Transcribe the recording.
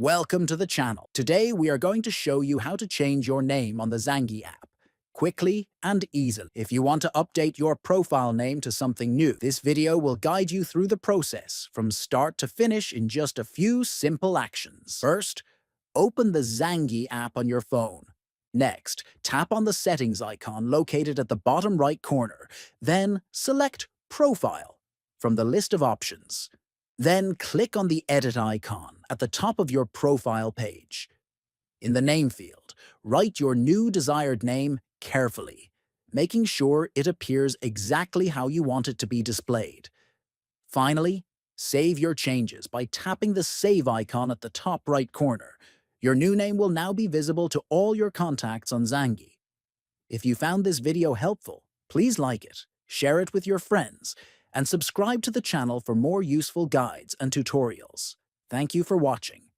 Welcome to the channel. Today we are going to show you how to change your name on the Zangi app, quickly and easily. If you want to update your profile name to something new, this video will guide you through the process from start to finish in just a few simple actions. First, open the Zangi app on your phone. Next, tap on the settings icon located at the bottom right corner. Then select Profile from the list of options. Then click on the edit icon at the top of your profile page. In the name field, write your new desired name carefully, making sure it appears exactly how you want it to be displayed. Finally, save your changes by tapping the save icon at the top right corner. Your new name will now be visible to all your contacts on Zangi. If you found this video helpful, please like it, share it with your friends, and subscribe to the channel for more useful guides and tutorials. Thank you for watching.